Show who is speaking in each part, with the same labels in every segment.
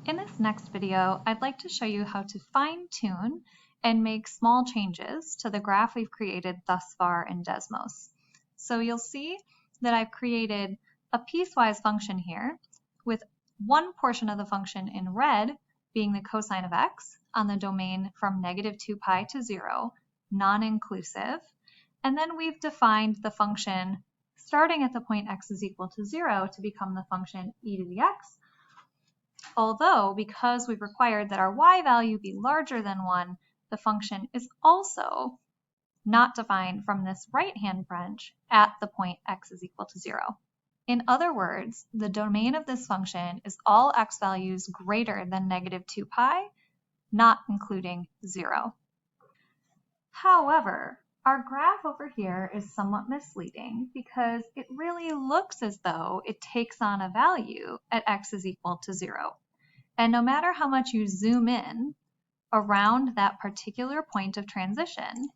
Speaker 1: In this next video, I'd like to show you how to fine-tune and make small changes to the graph we've created thus far in Desmos. So you'll see that I've created a piecewise function here with one portion of the function in red being the cosine of x on the domain from -2 pi to 0, non-inclusive. And then we've defined the function starting at the point x is equal to 0 to become the function e to the x. Although, because we've required that our y value be larger than 1, the function is also not defined from this right-hand branch at the point x is equal to 0. In other words, the domain of this function is all x values greater than -2 pi, not including 0. However, our graph over here is somewhat misleading because it really looks as though it takes on a value at x is equal to 0. And no matter how much you zoom in around that particular point of transition,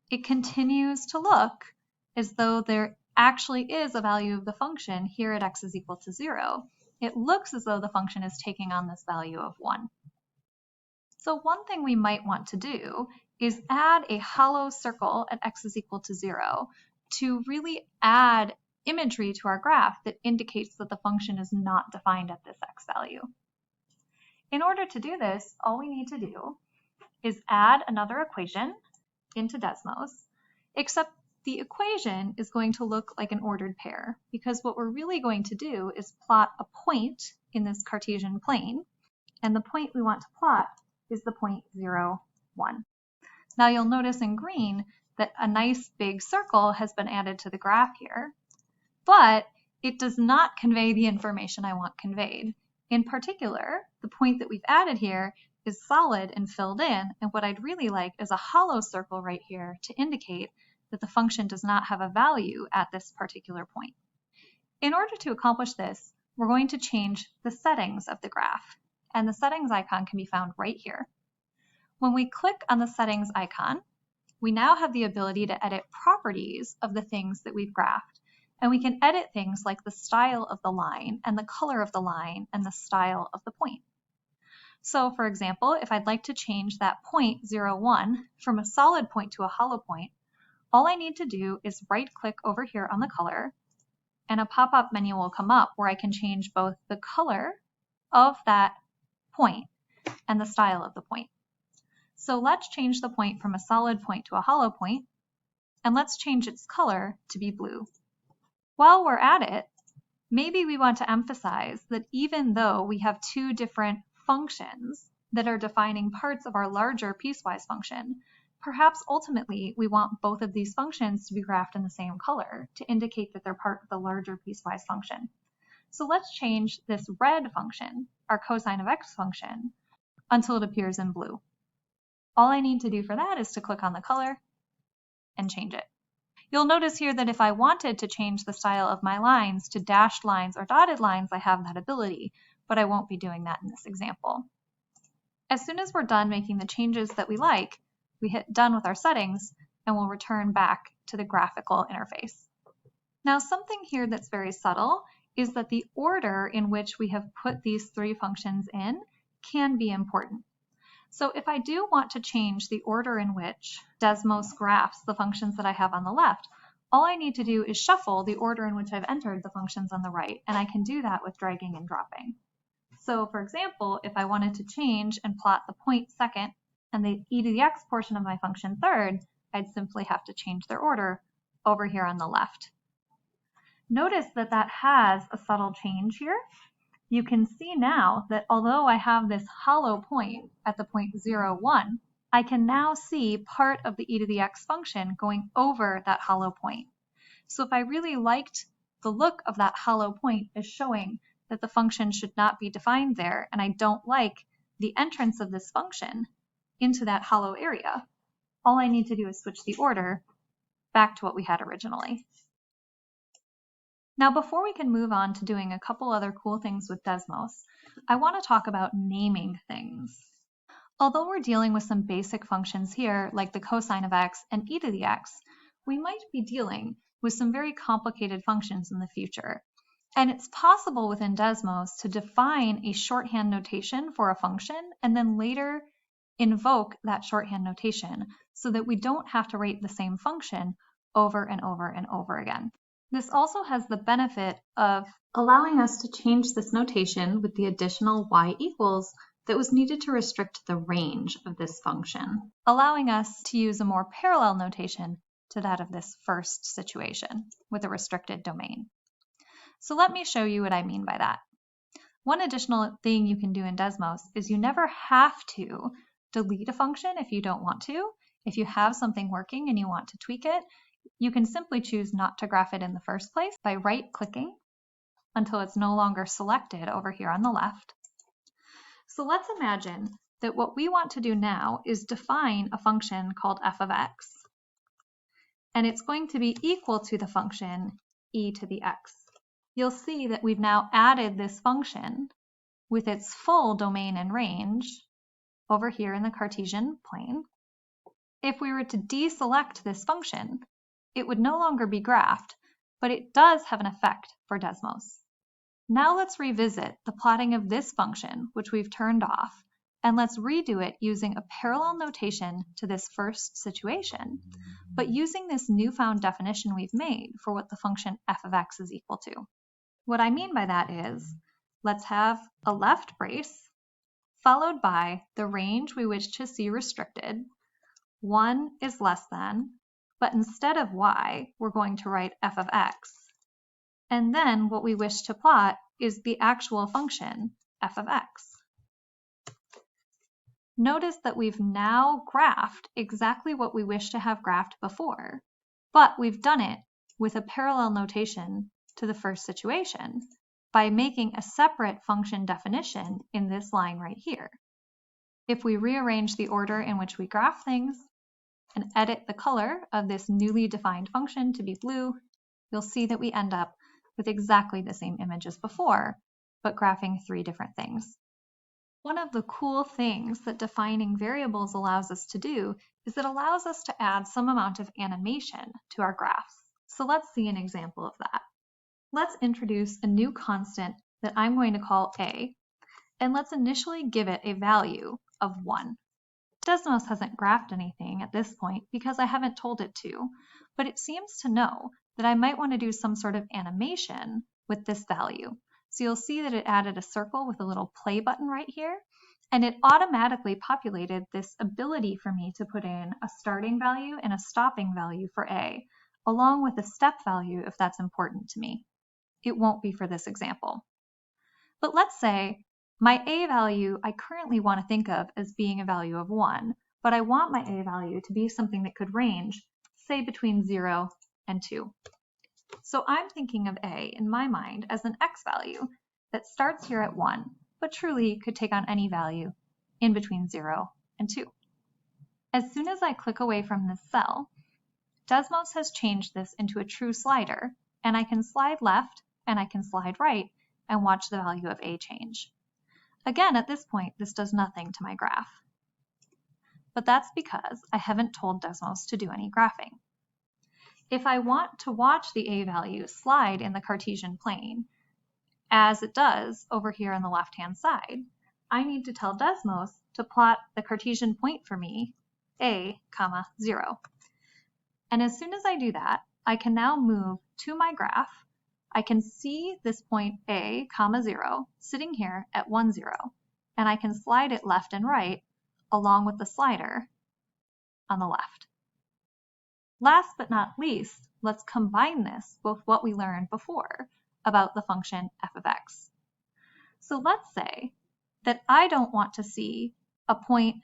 Speaker 1: it continues to look as though there actually is a value of the function here at x is equal to 0. It looks as though the function is taking on this value of 1. So one thing we might want to do is add a hollow circle at x is equal to 0 to really add imagery to our graph that indicates that the function is not defined at this x value. In order to do this, all we need to do is add another equation into Desmos, except the equation is going to look like an ordered pair because what we're really going to do is plot a point in this Cartesian plane, and the point we want to plot is the point 0, 1. Now you'll notice in green that a nice big circle has been added to the graph here, but it does not convey the information I want conveyed. In particular, the point that we've added here is solid and filled in, and what I'd really like is a hollow circle right here to indicate that the function does not have a value at this particular point. In order to accomplish this, we're going to change the settings of the graph, and the settings icon can be found right here. When we click on the settings icon, we now have the ability to edit properties of the things that we've graphed. And we can edit things like the style of the line and the color of the line and the style of the point. So for example, if I'd like to change that point 0, 1 from a solid point to a hollow point, all I need to do is right click over here on the color and a pop-up menu will come up where I can change both the color of that point and the style of the point. So let's change the point from a solid point to a hollow point, and let's change its color to be blue. While we're at it, maybe we want to emphasize that even though we have two different functions that are defining parts of our larger piecewise function, perhaps ultimately we want both of these functions to be graphed in the same color to indicate that they're part of the larger piecewise function. So let's change this red function, our cosine of x function, until it appears in blue. All I need to do for that is to click on the color and change it. You'll notice here that if I wanted to change the style of my lines to dashed lines or dotted lines, I have that ability, but I won't be doing that in this example. As soon as we're done making the changes that we like, we hit done with our settings and we'll return back to the graphical interface. Now something here that's very subtle is that the order in which we have put these three functions in can be important. So if I do want to change the order in which Desmos graphs the functions that I have on the left, all I need to do is shuffle the order in which I've entered the functions on the right, and I can do that with dragging and dropping. So for example, if I wanted to change and plot the point second and the e to the x portion of my function third, I'd simply have to change their order over here on the left. Notice that that has a subtle change here. You can see now that although I have this hollow point at the point 0, 1, I can now see part of the e to the x function going over that hollow point. So if I really liked the look of that hollow point as showing that the function should not be defined there, and I don't like the entrance of this function into that hollow area, all I need to do is switch the order back to what we had originally. Now, before we can move on to doing a couple other cool things with Desmos, I want to talk about naming things. Although we're dealing with some basic functions here, like the cosine of x and e to the x, we might be dealing with some very complicated functions in the future. And it's possible within Desmos to define a shorthand notation for a function and then later invoke that shorthand notation so that we don't have to write the same function over and over and over again. This also has the benefit of allowing us to change this notation with the additional y equals that was needed to restrict the range of this function, allowing us to use a more parallel notation to that of this first situation with a restricted domain. So let me show you what I mean by that. One additional thing you can do in Desmos is you never have to delete a function if you don't want to. If you have something working and you want to tweak it, you can simply choose not to graph it in the first place by right-clicking until it's no longer selected over here on the left. So let's imagine that what we want to do now is define a function called f of x, and it's going to be equal to the function e to the x. You'll see that we've now added this function with its full domain and range over here in the Cartesian plane. If we were to deselect this function, it would no longer be graphed, but it does have an effect for Desmos. Now let's revisit the plotting of this function, which we've turned off, and let's redo it using a parallel notation to this first situation, but using this newfound definition we've made for what the function f of x is equal to. What I mean by that is, let's have a left brace followed by the range we wish to see restricted. 1 is less than, but instead of y, we're going to write f of x. And then what we wish to plot is the actual function, f of x. Notice that we've now graphed exactly what we wish to have graphed before, but we've done it with a parallel notation to the first situation by making a separate function definition in this line right here. If we rearrange the order in which we graph things and edit the color of this newly defined function to be blue, you'll see that we end up with exactly the same image as before, but graphing 3 different things. One of the cool things that defining variables allows us to do is it allows us to add some amount of animation to our graphs. So let's see an example of that. Let's introduce a new constant that I'm going to call a, and let's initially give it a value of 1. Desmos hasn't graphed anything at this point because I haven't told it to, but it seems to know that I might want to do some sort of animation with this value. So you'll see that it added a circle with a little play button right here, and it automatically populated this ability for me to put in a starting value and a stopping value for a, along with a step value if that's important to me. It won't be for this example. But let's say my a value I currently want to think of as being a value of 1, but I want my a value to be something that could range, say, between 0 and 2. So I'm thinking of a in my mind as an x value that starts here at 1, but truly could take on any value in between 0 and 2. As soon as I click away from this cell, Desmos has changed this into a true slider, and I can slide left and I can slide right and watch the value of a change. Again, at this point, this does nothing to my graph. But that's because I haven't told Desmos to do any graphing. If I want to watch the a value slide in the Cartesian plane, as it does over here on the left-hand side, I need to tell Desmos to plot the Cartesian point for me, a, 0. And as soon as I do that, I can now move to my graph. I can see this point a, 0 sitting here at 1, 0, and I can slide it left and right along with the slider on the left. Last but not least, let's combine this with what we learned before about the function f of x. So let's say that I don't want to see a point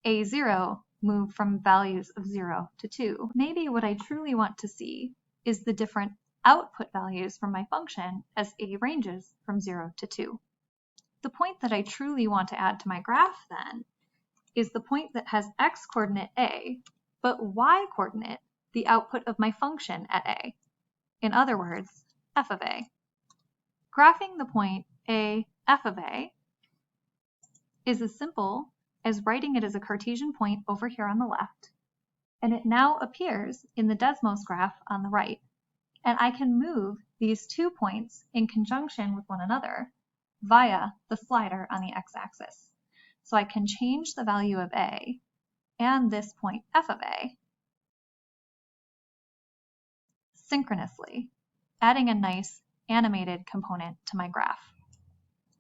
Speaker 1: a0 move from values of 0 to 2. Maybe what I truly want to see is the different output values from my function as a ranges from 0 to 2. The point that I truly want to add to my graph then is the point that has x coordinate a, but y coordinate the output of my function at a. In other words, f of a. Graphing the point a, f of a is as simple as writing it as a Cartesian point over here on the left, and it now appears in the Desmos graph on the right. And I can move these 2 points in conjunction with one another via the slider on the x-axis. So I can change the value of a and this point f of a synchronously, adding a nice animated component to my graph.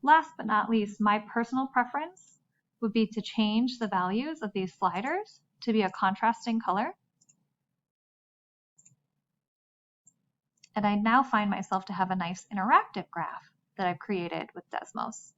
Speaker 1: Last but not least, my personal preference would be to change the values of these sliders to be a contrasting color. And I now find myself to have a nice interactive graph that I've created with Desmos.